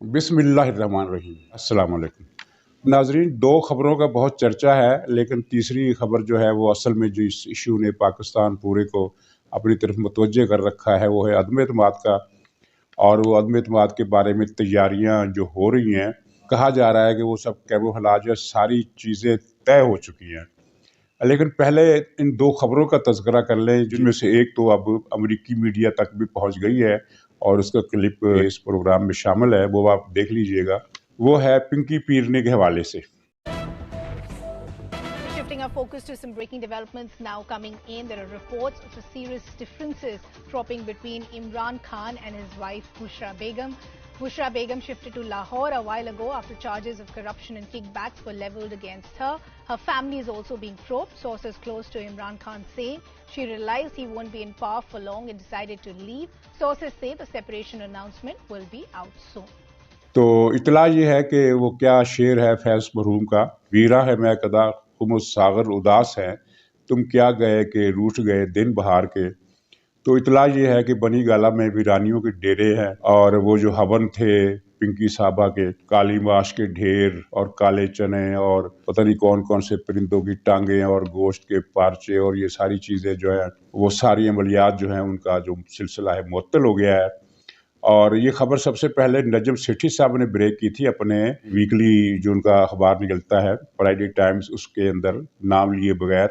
बिस्मिल्लाहिर्रहमानिर्रहीम। अस्सलाम वालेकुम। नाज़रीन, दो ख़बरों का बहुत चर्चा है, लेकिन तीसरी ख़बर जो है वो असल में जो इस इशू ने पाकिस्तान पूरे को अपनी तरफ मुतवज्जे कर रखा है वो है अदम एतमाद का। और वो अदम एतमाद के बारे में तैयारियां जो हो रही हैं, कहा जा रहा है कि वो सब कैबो हलाज सारी चीज़ें तय हो चुकी हैं। लेकिन पहले इन दो खबरों का तज़किरा कर लें, जिनमें से एक तो अब अमेरिकी मीडिया तक भी पहुंच गई है और उसका क्लिप इस प्रोग्राम में शामिल है, वो आप देख लीजिएगा। वो है पिंकी पीरने के हवाले से। Shifting our focus to some breaking developments now coming in, there are reports of serious differences cropping between Imran Khan and his wife Bushra Begum. Bushra Begum shifted to Lahore a while ago after charges of corruption and kickbacks were leveled against her. Her family is also being probed. Sources close to Imran Khan say she realized he won't be in power for long and decided to leave. Sources say the separation announcement will be out soon. तो इतला ये है कि वो क्या शेर है फैज़ मरहूम का, वीरा है मैं कदा खुमुस सागर उदास है, तुम क्या गए कि रूठ गए दिन बहार के। तो इतला ये है कि बनी गाला में वीरानियों के डेरे हैं और वो जो हवन थे पिंकी साहबा के, काली माश के ढेर और काले चने और पता नहीं कौन कौन से परिंदों की टांगें और गोश्त के पार्चे और ये सारी चीज़ें जो है वो सारी अमलियात जो हैं उनका जो सिलसिला है मुअत्तल हो गया है। और ये खबर सबसे पहले नजम सेठी साहब ने ब्रेक की थी अपने वीकली जो उनका अखबार निकलता है फ्राइडे टाइम्स, उसके अंदर नाम लिए बगैर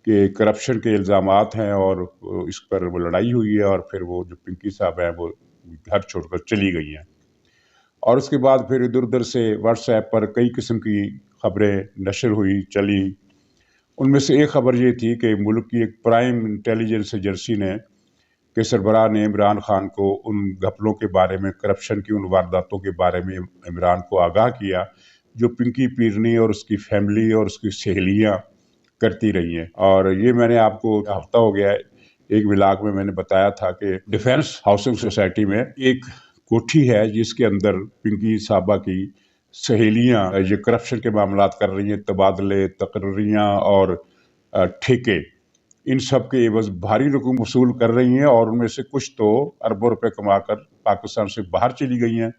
कि करप्शन के इल्ज़ामात हैं और इस पर वो लड़ाई हुई है और फिर वो जो पिंकी साहब हैं वो घर छोड़कर चली गई हैं। और उसके बाद फिर इधर उधर से व्हाट्सएप पर कई किस्म की खबरें नशर हुई चली। उनमें से एक खबर ये थी कि मुल्क की एक प्राइम इंटेलिजेंस एजेंसी ने कि सरबराह ने इमरान खान को उन घपलों के बारे में, करप्शन की उन वारदातों के बारे में इमरान को आगाह किया जो पिंकी पीरनी और उसकी फैमिली और उसकी सहेलियाँ करती रही हैं। और ये मैंने आपको हफ्ता हो गया है एक व्लॉग में मैंने बताया था कि डिफेंस हाउसिंग सोसाइटी में एक कोठी है जिसके अंदर पिंकी साहबा की सहेलियां ये करप्शन के मामलात कर रही हैं, तबादले, तकर्रियाँ और ठेके, इन सब के एवज भारी रकम वसूल कर रही हैं और उनमें से कुछ तो अरबों रुपए कमाकर पाकिस्तान से बाहर चली गई हैं।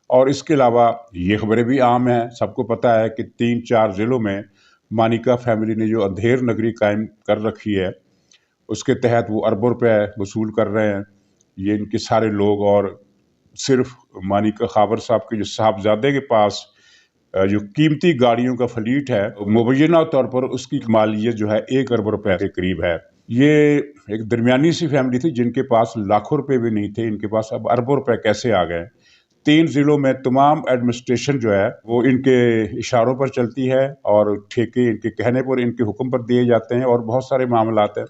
और इसके अलावा ये खबरें भी आम हैं, सबको पता है कि 3-4 ज़िलों में मानिका फैमिली ने जो अंधेर नगरी कायम कर रखी है उसके तहत वो अरबों रुपए वसूल कर रहे हैं ये इनके सारे लोग। और सिर्फ मानिका खाबर साहब के जो साहबजादे के पास जो कीमती गाड़ियों का फ्लीट है, मुबैना तौर पर उसकी मालियत जो है 1 अरब रुपए के करीब है। ये एक दरमियानी सी फैमिली थी जिनके पास लाखों रुपए भी नहीं थे, इनके पास अब अरबों रुपए कैसे आ गए। 3 ज़िलों में तमाम एडमिनिस्ट्रेशन जो है वो इनके इशारों पर चलती है और ठेके इनके कहने पर, इनके हुक्म पर दिए जाते हैं और बहुत सारे मामलात हैं।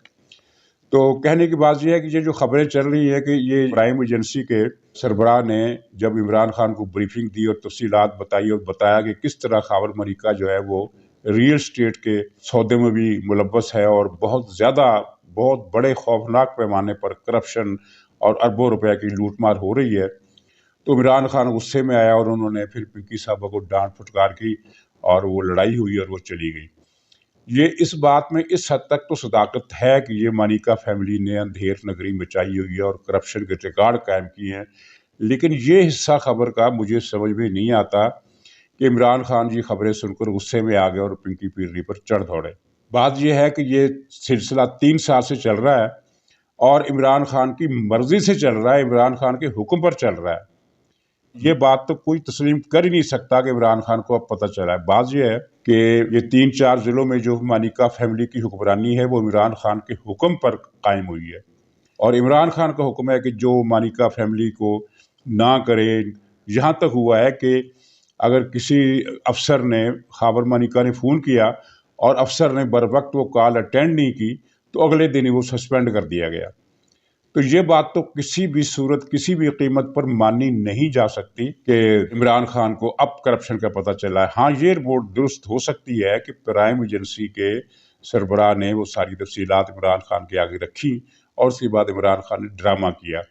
तो कहने की बात यह है कि ये जो खबरें चल रही है कि ये प्राइम एजेंसी के सरबराह ने जब इमरान खान को ब्रीफिंग दी और तफसीलात बताई और बताया कि किस तरह खाबर मलिका जो है वो रियल स्टेट के सौदे में भी मुलव्वस है और बहुत बड़े खौफनाक पैमाने पर करप्शन और अरबों रुपए की लूटमार हो रही है, तो इमरान खान गुस्से में आया और उन्होंने फिर पिंकी साहबा को डांट फटकार की और वो लड़ाई हुई और वो चली गई। ये इस बात में इस हद तक तो सदाकत है कि ये मानिका फैमिली ने अंधेर नगरी मचाई हुई है और करप्शन के रिकॉर्ड कायम किए हैं, लेकिन ये हिस्सा खबर का मुझे समझ में नहीं आता कि इमरान खान जी खबरें सुनकर गुस्से में आ गए और पिंकी पीरनी पर चढ़ दौड़े। बात यह है कि ये सिलसिला 3 साल से चल रहा है और इमरान खान की मर्जी से चल रहा है, इमरान खान के हुक्म पर चल रहा है। ये बात तो कोई तस्लीम कर ही नहीं सकता कि इमरान खान को अब पता चला है। बात यह है कि ये 3-4 ज़िलों में जो मानिका फैमिली की हुक्मरानी है वो इमरान खान के हुक्म पर कायम हुई है और इमरान खान का हुक्म है कि जो मानिका फैमिली को ना करे। यहाँ तक हुआ है कि अगर किसी अफसर ने, खाबर मानिका ने फ़ोन किया और अफसर ने बर वक्त वो कॉल अटेंड नहीं की तो अगले दिन ही वो सस्पेंड कर दिया गया। तो ये बात तो किसी भी सूरत, किसी भी कीमत पर मानी नहीं जा सकती कि इमरान खान को अब करप्शन का पता चला है। हाँ, ये रिपोर्ट दुरुस्त हो सकती है कि प्राइम एजेंसी के सरबराह ने वो सारी तफसीलात इमरान खान के आगे रखी और उसके बाद इमरान खान ने ड्रामा किया।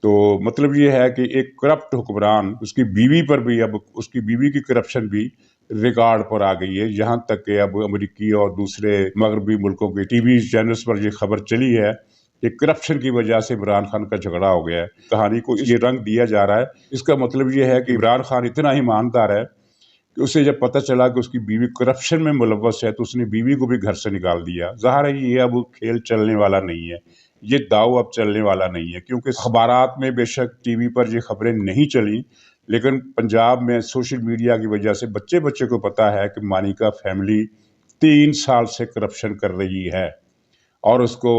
तो मतलब ये है कि एक करप्ट हुक्मरान, उसकी बीवी पर भी, अब उसकी बीवी की करप्शन भी रिकॉर्ड पर आ गई है। यहाँ तक कि अब अमेरिकी और दूसरे मगरबी मुल्कों के टीवी चैनल्स पर ये खबर चली है कि करप्शन की वजह से इमरान खान का झगड़ा हो गया है। कहानी को ये रंग दिया जा रहा है। इसका मतलब ये है कि इमरान खान इतना ईमानदार है कि उसे जब पता चला कि उसकी बीवी करप्शन में मुलव्वस है तो उसने बीवी को भी घर से निकाल दिया। ज़ाहिर है ये अब खेल चलने वाला नहीं है, ये दाव अब चलने वाला नहीं है, क्योंकि अखबारात में बेशक टीवी पर ये खबरें नहीं चली, लेकिन पंजाब में सोशल मीडिया की वजह से बच्चे बच्चे को पता है कि मानिका फैमिली 3 साल से करप्शन कर रही है और उसको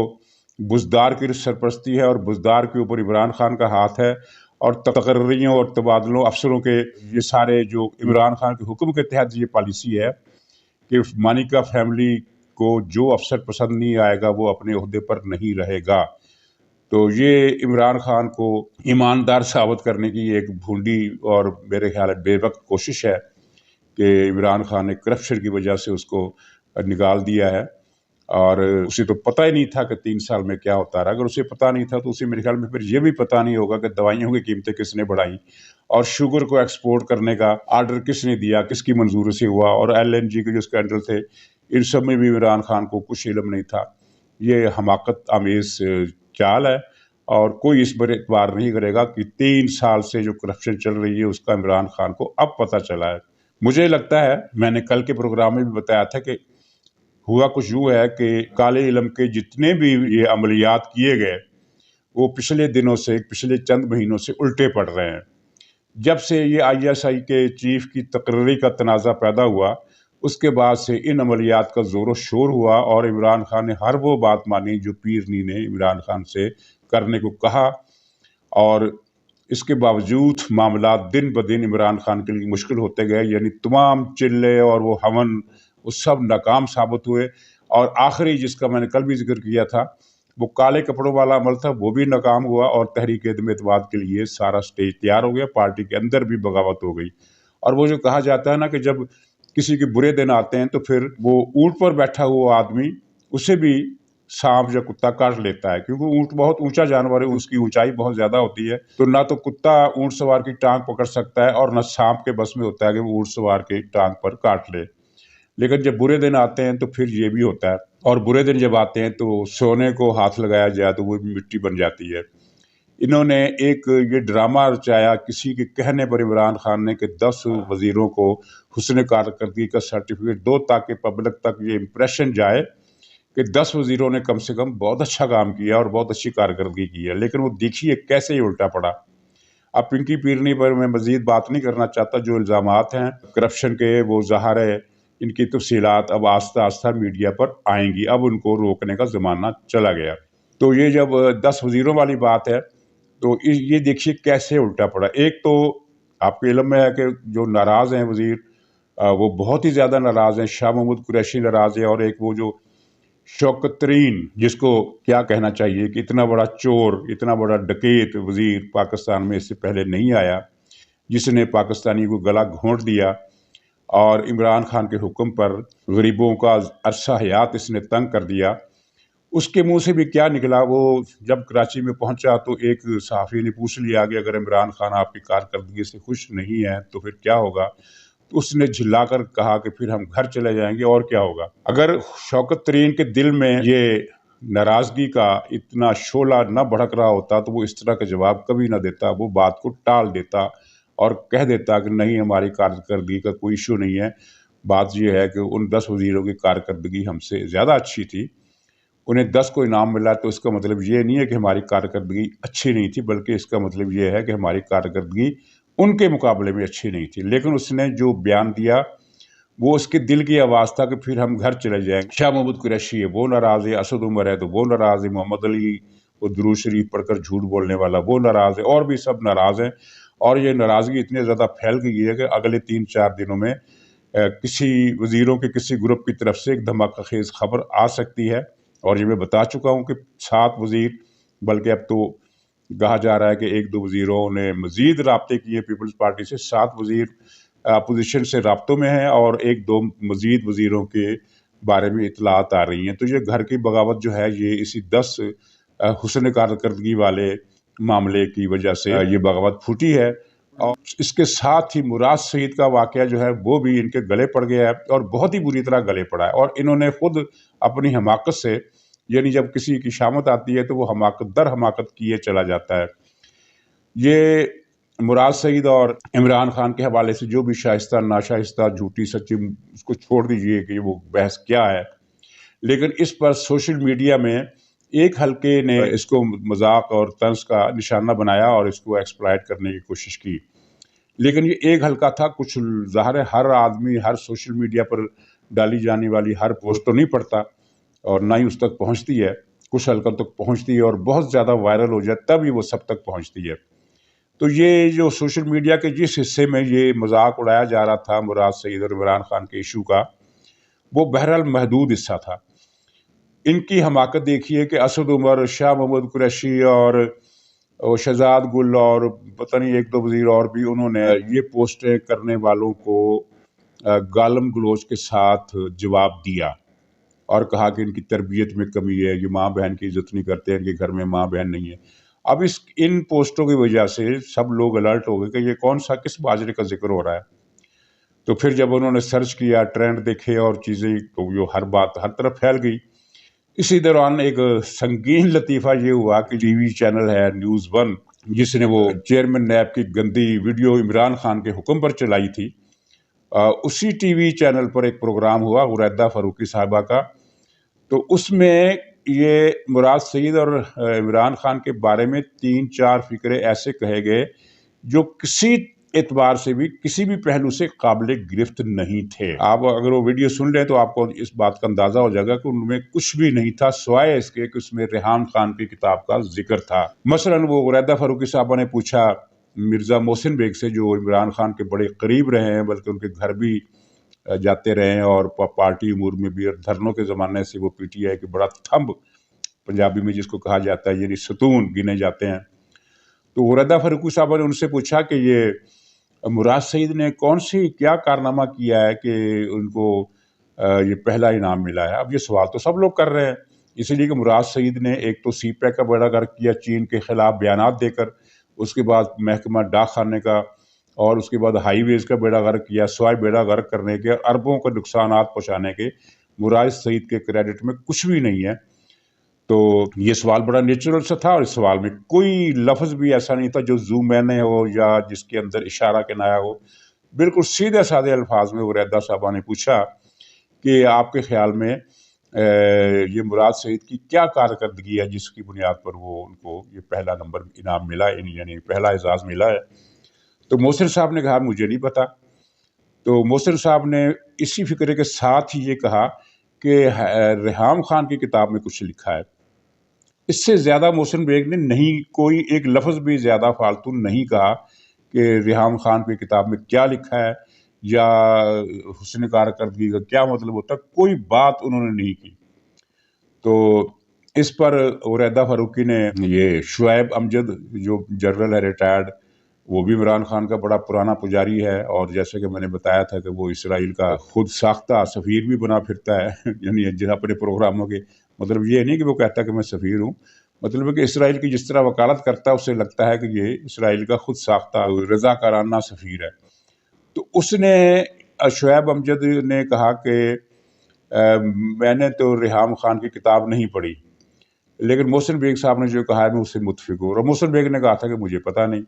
बुज़दार की सरपरस्ती है और बुज़दार के ऊपर इमरान खान का हाथ है और तकर्रियों और तबादलों अफसरों के ये सारे जो इमरान खान के हुक्म के तहत ये पॉलिसी है कि मानिका फैमिली को जो अफसर पसंद नहीं आएगा वो अपने ओहदे पर नहीं रहेगा। तो ये इमरान खान को ईमानदार साबित करने की एक भूंडी और मेरे ख्याल है बेवक्त कोशिश है कि इमरान खान ने करप्शन की वजह से उसको निकाल दिया है और उसे तो पता ही नहीं था कि 3 साल में क्या होता रहा। अगर उसे पता नहीं था तो उसे मेरे ख्याल में फिर ये भी पता नहीं होगा कि दवाइयों की कीमतें किसने बढ़ाई और शुगर को एक्सपोर्ट करने का आर्डर किसने दिया, किसकी मंजूरी से हुआ, और LNG के जो स्कैंडल थे इन सब में भी इमरान खान को कुछ इल्म नहीं था। ये हमाकत आमेज चाल है और कोई इस पर एतबार नहीं करेगा कि 3 साल से जो करप्शन चल रही है उसका इमरान खान को अब पता चला है। मुझे लगता है, मैंने कल के प्रोग्राम में भी बताया था कि हुआ कुछ यूँ है कि काले इल्म के जितने भी ये अमलियात किए गए वो पिछले दिनों से, पिछले चंद महीनों से उल्टे पड़ रहे हैं। जब से ये ISI के चीफ की तकर्री का तनाज़ा पैदा हुआ उसके बाद से इन अमलियात का ज़ोर शोर हुआ और इमरान खान ने हर वो बात मानी जो पीरनी ने इमरान खान से करने को कहा, और इसके बावजूद मामला दिन ब दिन इमरान खान के लिए मुश्किल होते गए। यानी तमाम चिल्ले और वो हवन वो सब नाकाम साबित हुए और आखिरी जिसका मैंने कल भी जिक्र किया था वो काले कपड़ों वाला अमल था, वो भी नाकाम हुआ और तहरीक एतमाद के लिए सारा स्टेज तैयार हो गया। पार्टी के अंदर भी बगावत हो गई। और वो जो कहा जाता है ना कि जब किसी के बुरे दिन आते हैं तो फिर वो ऊँट पर बैठा हुआ आदमी उसे भी सांप या कुत्ता काट लेता है, क्योंकि ऊँट बहुत ऊंचा जानवर है, उसकी ऊंचाई बहुत ज्यादा होती है। तो ना तो कुत्ता ऊँट सवार की टांग पकड़ सकता है और न सांप के बस में होता है कि वो ऊँट सवार की टांग पर काट ले। लेकिन जब बुरे दिन आते हैं तो फिर ये भी होता है, और बुरे दिन जब आते हैं तो सोने को हाथ लगाया जाए तो वो भी मिट्टी बन जाती है। इन्होंने एक ये ड्रामा रचाया किसी के कहने पर इमरान खान ने कि 10 वजीरों को हुस्न कारकर्दगी का सर्टिफिकेट दो ताकि पब्लिक तक ये इम्प्रेशन जाए कि 10 वजीरों ने कम से कम बहुत अच्छा काम किया और बहुत अच्छी कारकर्दगी की है। लेकिन वो देखिए कैसे ही उल्टा पड़ा। अब पिंकी पीरनी पर मैं मजीद बात नहीं करना चाहता। जो इल्ज़ामात हैं करप्शन के वो ज़ाहिर है इनकी तफसीलात अब आस्ता आस्ता मीडिया पर आएंगी। अब उनको रोकने का ज़माना चला गया। तो ये जब 10 वजीरों वाली बात है तो ये देखिए कैसे उल्टा पड़ा। एक तो आपके इल्म में है कि जो नाराज़ हैं वज़ीर वो बहुत ही ज़्यादा नाराज़ हैं। शाह महमूद कुरैशी नाराज़ है, और एक वो जो शौकत तरीन, जिसको क्या कहना चाहिए कि इतना बड़ा चोर, इतना बड़ा डकैत वज़ीर पाकिस्तान में इससे पहले नहीं आया, जिसने पाकिस्तानी को गला घोंट दिया और इमरान खान के हुक्म पर गरीबों का अरसा हयात इसने तंग कर दिया। उसके मुंह से भी क्या निकला। वो जब कराची में पहुंचा तो एक सहाफ़ी ने पूछ लिया कि अगर इमरान खान आपकी कारकर्दगी से खुश नहीं है तो फिर क्या होगा। तो उसने झिल्लाकर कहा कि फिर हम घर चले जाएंगे और क्या होगा। अगर शौकत तरीन के दिल में ये नाराज़गी का इतना शोला न भड़क रहा होता तो वो इस तरह का जवाब कभी ना देता। वो बात को टाल देता और कह देता कि नहीं, हमारी कारकर्दगी का कोई इशू नहीं है। बात यह है कि उन 10 वज़ीरों की कारकर्दगी हमसे ज़्यादा अच्छी थी, उन्हें 10 को इनाम मिला। तो इसका मतलब ये नहीं है कि हमारी कारकर्दगी अच्छी नहीं थी, बल्कि इसका मतलब ये है कि हमारी कारकर्दगी उनके मुकाबले में अच्छी नहीं थी। लेकिन उसने जो बयान दिया वो उसके दिल की आवाज़ था कि फिर हम घर चले जाएंगे। शाह महमूद कुरैशी है वो नाराज़ है, असद उमर है तो वो नाराज़ है, मोहम्मद अली वो दुरूद शरीफ पढ़कर झूठ बोलने वाला वो नाराज़ है, और भी सब नाराज़ हैं। और ये नाराज़गी इतनी ज़्यादा फैल गई है कि अगले 3-4 दिनों में किसी वज़ीरों के किसी ग्रुप की तरफ से एक धमाका खेज़ खबर आ सकती है। और ये मैं बता चुका हूँ कि 7 वज़ीर, बल्कि अब तो कहा जा रहा है कि 1-2 वज़ीरों ने मज़ीद राब्ते किए पीपल्स पार्टी से। 7 वज़ीर अपोजिशन से राब्तों में हैं और 1-2 मज़ीद वज़ीरों के बारे में इतलात आ रही हैं। तो ये घर की बगावत जो है ये इसी 10 हुस्न कारकर्दगी वाले मामले की वजह से ये बगावत फूटी है। और इसके साथ ही मुराद सईद का वाक़या जो है वो भी इनके गले पड़ गया है और बहुत ही बुरी तरह गले पड़ा है। और इन्होंने खुद अपनी हमाकत से یعنی جب کسی کی شامت آتی ہے تو وہ حماقت در حماقت کیے چلا جاتا ہے۔ یہ مراد سعید اور عمران خان کے حوالے سے جو بھی شائستہ ناشائستہ جھوٹی سچی اس کو چھوڑ دیجئے کہ وہ بحث کیا ہے، لیکن اس پر سوشل میڈیا میں ایک حلقے نے اس کو مذاق اور طنز کا نشانہ بنایا اور اس کو ایکسپلائٹ کرنے کی کوشش کی، لیکن یہ ایک حلقہ تھا۔ کچھ ظاہر ہے ہر آدمی ہر سوشل میڈیا پر ڈالی جانے والی ہر پوسٹ تو نہیں پڑھتا اور نہ ہی اس تک پہنچتی ہے، کچھ حلقوں تک پہنچتی ہے اور بہت زیادہ وائرل ہو جائے تب ہی وہ سب تک پہنچتی ہے۔ تو یہ جو سوشل میڈیا کے جس حصے میں یہ مذاق اڑایا جا رہا تھا مراد سعید اور عمران خان کے ایشو کا، وہ بہرحال محدود حصہ تھا۔ ان کی حماقت دیکھیے کہ اسد عمر، شاہ محمود قریشی اور شہزاد گل اور پتہ نہیں ایک دو وزیر اور بھی، انہوں نے یہ پوسٹیں کرنے والوں کو گالم گلوچ کے ساتھ جواب دیا اور کہا کہ ان کی تربیت میں کمی ہے، یہ ماں بہن کی عزت نہیں کرتے، ان کے گھر میں ماں بہن نہیں ہے۔ اب ان پوسٹوں کی وجہ سے سب لوگ الرٹ ہو گئے کہ یہ کون سا کس باجرے کا ذکر ہو رہا ہے۔ تو پھر جب انہوں نے سرچ کیا، ٹرینڈ دیکھے اور چیزیں، تو وہ ہر بات ہر طرف پھیل گئی۔ اسی دوران ایک سنگین لطیفہ یہ ہوا کہ ٹی وی چینل ہے نیوز ون، جس نے وہ چیئرمین نیب کی گندی ویڈیو عمران خان کے حکم پر چلائی تھی، اسی ٹی وی چینل پر ایک پروگرام ہوا غریدہ فاروقی صاحبہ کا، تو اس میں یہ مراد سعید اور عمران خان کے بارے میں 3-4 فقرے ایسے کہے گئے جو کسی اعتبار سے بھی کسی بھی پہلو سے قابل گرفت نہیں تھے۔ آپ اگر وہ ویڈیو سن لیں تو آپ کو اس بات کا اندازہ ہو جائے گا کہ ان میں کچھ بھی نہیں تھا سوائے اس کے کہ اس میں ریحام خان کی کتاب کا ذکر تھا۔ مثلاً وہ غریدہ فاروقی صاحبہ نے پوچھا مرزا محسن بیگ سے، جو عمران خان کے بڑے قریب رہے ہیں، بلکہ ان کے گھر بھی جاتے رہے ہیں اور پارٹی امور میں بھی، اور دھرنوں کے زمانے سے وہ پی ٹی آئی کے بڑا تھمب پنجابی میں جس کو کہا جاتا ہے، یعنی ستون گنے جاتے ہیں۔ تو غریدہ فاروقی صاحبہ نے ان سے پوچھا کہ یہ مراد سعید نے کون سی کیا کارنامہ کیا ہے کہ ان کو یہ پہلا انعام ملا ہے۔ اب یہ سوال تو سب لوگ کر رہے ہیں، اس لیے کہ مراد سعید نے ایک تو سی پیک کا بیڑا غرق کیا چین کے خلاف بیانات دے کر، اس کے بعد محکمہ ڈاک خانے کا، اور اس کے بعد ہائی ویز کا بیڑا غرق کیا، سوائے بیڑا غرق کرنے کے اربوں کے نقصانات پہنچانے کے مراد سعید کے کریڈٹ میں کچھ بھی نہیں ہے۔ تو یہ سوال بڑا نیچرل سا تھا، اور اس سوال میں کوئی لفظ بھی ایسا نہیں تھا جو زوم مینے ہو یا جس کے اندر اشارہ کنایا ہو۔ بالکل سیدھے سادے الفاظ میں غریدہ صاحبہ نے پوچھا کہ آپ کے خیال میں یہ مراد سعید کی کیا کارکردگی ہے جس کی بنیاد پر وہ ان کو یہ پہلا نمبر انعام ملا، یعنی پہلا اعزاز ملا ہے۔ تو محسن صاحب نے کہا مجھے نہیں پتا۔ تو محسن صاحب نے اسی فکرے کے ساتھ ہی یہ کہا کہ ریحام خان کی کتاب میں کچھ لکھا ہے۔ اس سے زیادہ محسن بیگ نے نہیں کوئی ایک لفظ بھی زیادہ فالتو نہیں کہا کہ ریحام خان کی کتاب میں کیا لکھا ہے یا حسن کارکردگی کا کیا مطلب ہوتا ہے، کوئی بات انہوں نے نہیں کی۔ تو اس پر غریدہ فاروقی نے یہ شعیب امجد جو جنرل ہے ریٹائرڈ، وہ بھی عمران خان کا بڑا پرانا پجاری ہے، اور جیسے کہ میں نے بتایا تھا کہ وہ اسرائیل کا خود ساختہ سفیر بھی بنا پھرتا ہے، یعنی اپنے پروگراموں کے، مطلب یہ نہیں کہ وہ کہتا کہ میں سفیر ہوں، مطلب ہے کہ اسرائیل کی جس طرح وکالت کرتا ہے اسے لگتا ہے کہ یہ اسرائیل کا خود ساختہ رضاکارانہ سفیر ہے۔ تو اس نے شعیب امجد نے کہا کہ میں نے تو ریحام خان کی کتاب نہیں پڑھی، لیکن محسن بیگ صاحب نے جو کہا ہے میں اس سے متفق ہوں، اور محسن بیگ نے کہا تھا کہ مجھے پتہ نہیں۔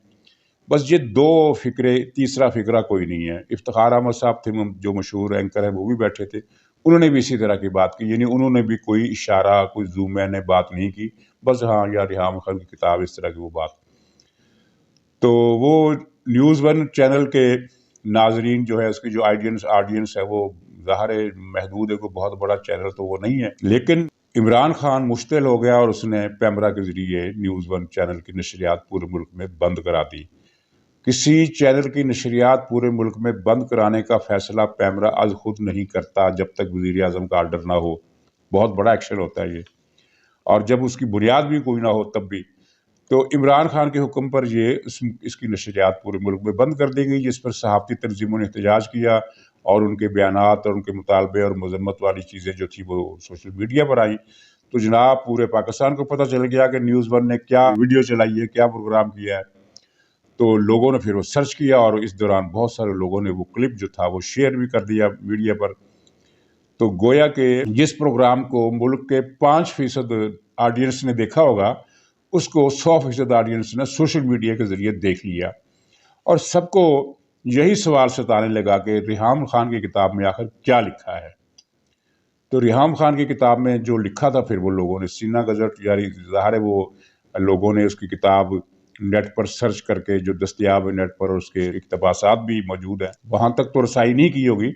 بس یہ دو فکرے، تیسرا فکرہ کوئی نہیں ہے۔ افتخار احمد صاحب تھے جو مشہور اینکر ہیں، وہ بھی بیٹھے تھے، انہوں نے بھی اسی طرح کی بات کی، یعنی انہوں نے بھی کوئی اشارہ، کوئی زوم میں نے بات نہیں کی، بس ہاں یا ریحام خان کی کتاب، اس طرح کی وہ بات۔ تو وہ نیوز ون چینل کے ناظرین جو ہے، اس کی جو آڈینس ہے، وہ ظاہر محدود ہے، کوئی بہت بڑا چینل تو وہ نہیں ہے، لیکن عمران خان مشتعل ہو گیا اور اس نے پیمرا کے ذریعے نیوز ون چینل کی نشریات پورے ملک میں بند کرا دی۔ کسی چینل کی نشریات پورے ملک میں بند کرانے کا فیصلہ پیمرا از خود نہیں کرتا جب تک وزیر اعظم کا آرڈر نہ ہو، بہت بڑا ایکشن ہوتا ہے یہ، اور جب اس کی بنیاد بھی کوئی نہ ہو تب بھی۔ تو عمران خان کے حکم پر یہ اس کی نشریات پورے ملک میں بند کر دی گئی، جس پر صحافتی تنظیموں نے احتجاج کیا، اور ان کے بیانات اور ان کے مطالبے اور مذمت والی چیزیں جو تھی وہ سوشل میڈیا پر آئیں۔ تو جناب پورے پاکستان کو پتہ چل گیا کہ نیوز ون نے کیا ویڈیو چلائی ہے، کیا پروگرام کیا ہے۔ تو لوگوں نے پھر وہ سرچ کیا، اور اس دوران بہت سارے لوگوں نے وہ کلپ جو تھا وہ شیئر بھی کر دیا میڈیا پر۔ تو گویا کہ جس پروگرام کو ملک کے 5% آڈینس نے دیکھا ہوگا اس کو 100% آڈینس نے سوشل میڈیا کے ذریعے دیکھ لیا، اور سب کو یہی سوال ستانے لگا کہ ریحام خان کی کتاب میں آخر کیا لکھا ہے۔ تو ریحام خان کی کتاب میں جو لکھا تھا پھر وہ لوگوں نے سینہ گزٹ، یعنی ظاہر ہے وہ لوگوں نے اس کی کتاب نیٹ پر سرچ کر کے جو دستیاب ہے نیٹ پر، اور اس کے اقتباسات بھی موجود ہیں، وہاں تک تو رسائی نہیں کی ہوگی،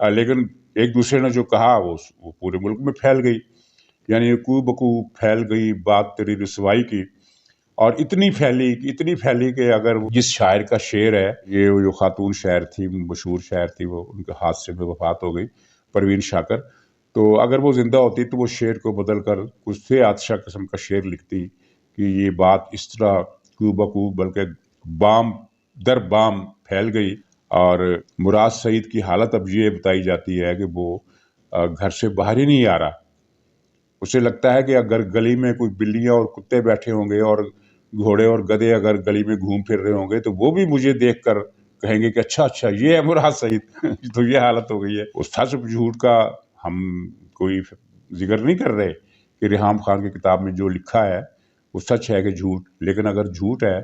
لیکن ایک دوسرے نے جو کہا وہ پورے ملک میں پھیل گئی، یعنی کو بکو پھیل گئی بات تیری رسوائی کی، اور اتنی پھیلی کہ اگر جس شاعر کا شعر ہے، یہ جو خاتون شاعر تھی، مشہور شاعر تھی، وہ ان کے حادثے میں وفات ہو گئی، پروین شاکر، تو اگر وہ زندہ ہوتی تو وہ شعر کو بدل کر کچھ سے عاطشہ قسم کا شعر لکھتی کہ یہ بات اس طرح کو بکو بلکہ بام در بام پھیل گئی۔ اور مراد سعید کی حالت اب یہ بتائی جاتی ہے کہ وہ گھر سے باہر ہی نہیں آ رہا، اسے لگتا ہے کہ اگر گلی میں کوئی بلیاں اور کتے بیٹھے ہوں گے اور گھوڑے اور گدھے اگر گلی میں گھوم پھر رہے ہوں گے تو وہ بھی مجھے دیکھ کر کہیں گے کہ اچھا یہ ہے مراد سعید۔ تو یہ حالت ہو گئی ہے۔ اس سچ جھوٹ کا ہم کوئی ذکر نہیں کر رہے کہ ریحام خان کی کتاب میں جو لکھا ہے وہ سچ ہے کہ جھوٹ، لیکن اگر جھوٹ ہے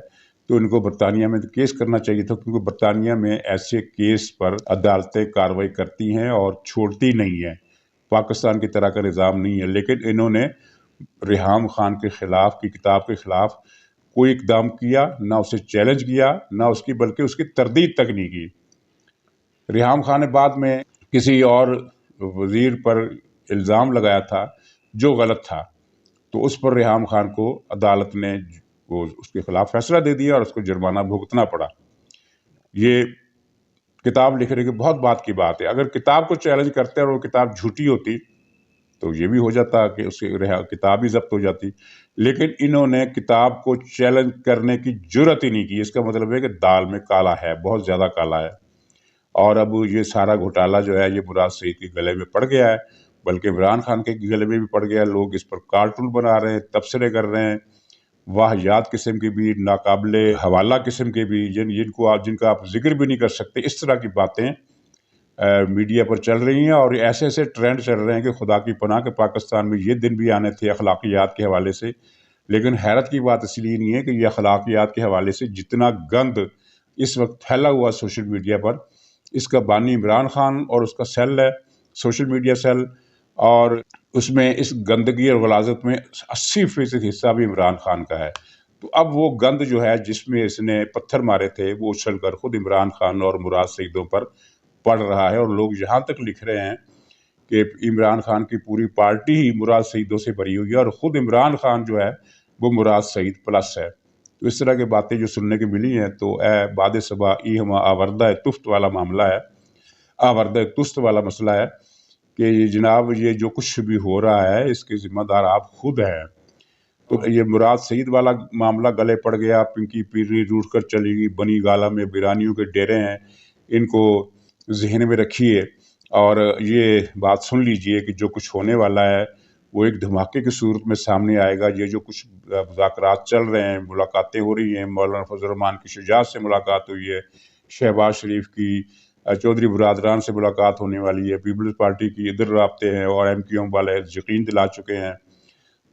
تو ان کو برطانیہ میں کیس کرنا چاہیے تھا، کیونکہ برطانیہ میں ایسے کیس پر عدالتیں کارروائی کرتی ہیں اور چھوڑتی نہیں ہیں، پاکستان کی طرح کا نظام نہیں ہے۔ لیکن انہوں نے ریحام خان کے خلاف کی کتاب کے خلاف کوئی اقدام کیا، نہ اسے چیلنج کیا، نہ اس کی بلکہ اس کی تردید تک نہیں کی۔ ریحام خان نے بعد میں کسی اور وزیر پر الزام لگایا تھا جو غلط تھا، تو اس پر ریحام خان کو عدالت نے اس کے خلاف فیصلہ دے دیا اور اس کو جرمانہ بھگتنا پڑا۔ یہ کتاب لکھنے کی بہت بات کی بات ہے۔ اگر کتاب کو چیلنج کرتے اور وہ کتاب جھوٹی ہوتی تو یہ بھی ہو جاتا کہ اس کی کتاب ہی ضبط ہو جاتی، لیکن انہوں نے کتاب کو چیلنج کرنے کی جرت ہی نہیں کی۔ اس کا مطلب ہے کہ دال میں کالا ہے، بہت زیادہ کالا ہے، اور اب یہ سارا گھوٹالہ جو ہے یہ مراد سعید کے گلے میں پڑ گیا ہے، بلکہ عمران خان کے گلے میں بھی پڑ گیا ہے۔ لوگ اس پر کارٹون بنا رہے ہیں، تبصرے کر رہے ہیں، واہیات قسم کی بھی، ناقابل حوالہ قسم کے بھی، جن کا آپ ذکر بھی نہیں کر سکتے، اس طرح کی باتیں میڈیا پر چل رہی ہیں، اور ایسے ٹرینڈ چل رہے ہیں کہ خدا کی پناہ کہ پاکستان میں یہ دن بھی آنے تھے اخلاقیات کے حوالے سے۔ لیکن حیرت کی بات اس لیے نہیں ہے کہ یہ اخلاقیات کے حوالے سے جتنا گند اس وقت پھیلا ہوا سوشل میڈیا پر، اس کا بانی عمران خان اور اس کا سیل ہے، سوشل میڈیا سیل، اور اس میں اس گندگی اور غلاظت میں 80% حصہ بھی عمران خان کا ہے۔ تو اب وہ گند جو ہے جس میں اس نے پتھر مارے تھے وہ اچھل کر خود عمران خان اور مراد سعیدوں پر پڑ رہا ہے، اور لوگ یہاں تک لکھ رہے ہیں کہ عمران خان کی پوری پارٹی ہی مراد سعیدوں سے بری ہوئی ہے، اور خود عمران خان جو ہے وہ مراد سعید پلس ہے۔ تو اس طرح کی باتیں جو سننے کی ملی ہیں، تو اے باد صبا ای ہما آوردہ تفت والا معاملہ ہے، آوردہ تست والا مسئلہ ہے کہ جناب یہ جو کچھ بھی ہو رہا ہے اس کے ذمہ دار آپ خود ہیں۔ تو یہ مراد سعید والا معاملہ گلے پڑ گیا، پنکی پیری روٹ کر چلی گئی، بنی گالا میں بیرانیوں کے ڈیرے ہیں، ان کو ذہن میں رکھیے اور یہ بات سن لیجئے کہ جو کچھ ہونے والا ہے وہ ایک دھماکے کی صورت میں سامنے آئے گا۔ یہ جو کچھ مذاکرات چل رہے ہیں، ملاقاتیں ہو رہی ہیں، مولانا فضل الرحمان کی شجاعت سے ملاقات ہوئی ہے، شہباز شریف کی چودھری برادران سے ملاقات ہونے والی ہے، پیپلز پارٹی کی ادھر رابطے ہیں، اور MQM والے یقین دلا چکے ہیں۔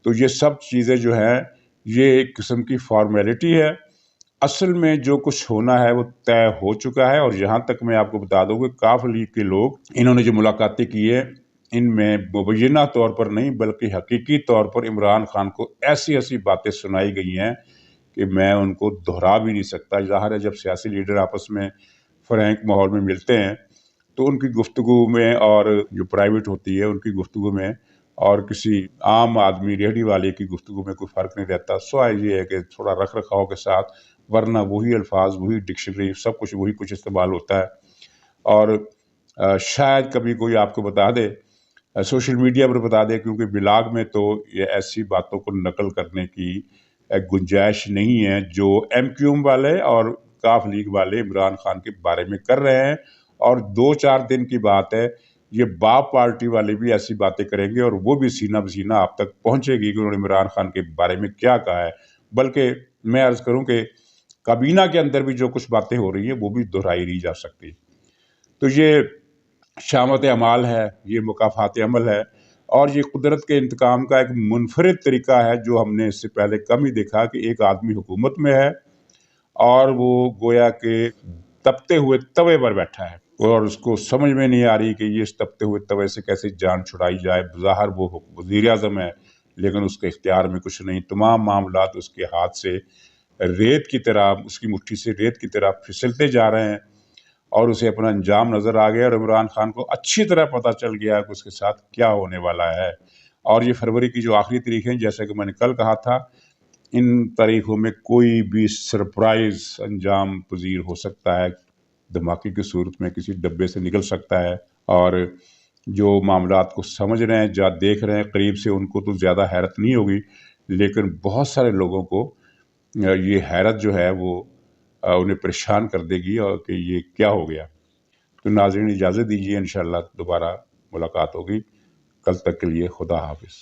تو یہ سب چیزیں جو ہیں یہ ایک قسم کی فارمیلٹی ہے، اصل میں جو کچھ ہونا ہے وہ طے ہو چکا ہے۔ اور یہاں تک میں آپ کو بتا دوں کہ کاف لیگ کے لوگ انہوں نے جو ملاقاتیں کی ہے ان میں مبینہ طور پر نہیں بلکہ حقیقی طور پر عمران خان کو ایسی باتیں سنائی گئی ہیں کہ میں ان کو دہرا بھی نہیں سکتا۔ ظاہر ہے جب سیاسی لیڈر آپس میں فرینک ماحول میں ملتے ہیں تو ان کی گفتگو میں اور جو پرائیویٹ ہوتی ہے ان کی گفتگو میں اور کسی عام آدمی ریہڑی والے کی گفتگو میں کوئی فرق نہیں رہتا، سوائے یہ ہے کہ تھوڑا رکھ رکھاؤ کے ساتھ، ورنہ وہی الفاظ، وہی ڈکشنری، سب کچھ وہی کچھ استعمال ہوتا ہے۔ اور شاید کبھی کوئی آپ کو بتا دے، سوشل میڈیا پر بتا دے، کیونکہ بلاگ میں تو یہ ایسی باتوں کو نقل کرنے کی گنجائش نہیں ہے جو MQM والے اور کاف لیگ والے عمران خان کے بارے میں کر رہے ہیں۔ اور 2-4 دن کی بات ہے، یہ باپ پارٹی والے بھی ایسی باتیں کریں گے اور وہ بھی سینہ بسینہ آپ تک پہنچے گی کہ انہوں نے عمران خان کے بارے میں کیا کہا ہے۔ بلکہ میں عرض کروں کہ کابینہ کے اندر بھی جو کچھ باتیں ہو رہی ہیں وہ بھی دہرائی نہیں جا سکتی۔ تو یہ शामत अमाल है, ये मुकाफ़ात अमल है और ये कुदरत के इंतकाम का एक मुनफरिद तरीका है जो हमने इससे पहले कम ही देखा कि एक आदमी हुकूमत में है और वो गोया के तपते हुए तवे पर बैठा है और उसको समझ में नहीं आ रही कि ये इस तपते हुए तवे से कैसे जान छुड़ाई जाए। ज़ाहिर वो वज़ीर-ए-आज़म है लेकिन उसके इख्तियार में कुछ नहीं, तमाम मामलात उसके हाथ से रेत की तरह, उसकी मुट्ठी से रेत की तरह फिसलते जा रहे हैं और उसे अपना अंजाम नज़र आ गया और इमरान खान को अच्छी तरह पता चल गया कि उसके साथ क्या होने वाला है। और ये फरवरी की जो आखिरी तारीख है, जैसा कि मैंने कल कहा था, इन तारीखों में कोई भी सरप्राइज़ अंजाम पजीर हो सकता है, धमाके की सूरत में किसी डब्बे से निकल सकता है। और जो मामलात को समझ रहे हैं, जो देख रहे हैं करीब से, उनको तो ज़्यादा हैरत नहीं होगी, लेकिन बहुत सारे लोगों को ये हैरत जो है वो उन्हें परेशान कर देगी और कि ये क्या हो गया। तो नाज़रीन इजाज़त दीजिए, इंशाअल्लाह दोबारा मुलाकात होगी। कल तक के लिए खुदा हाफिज़।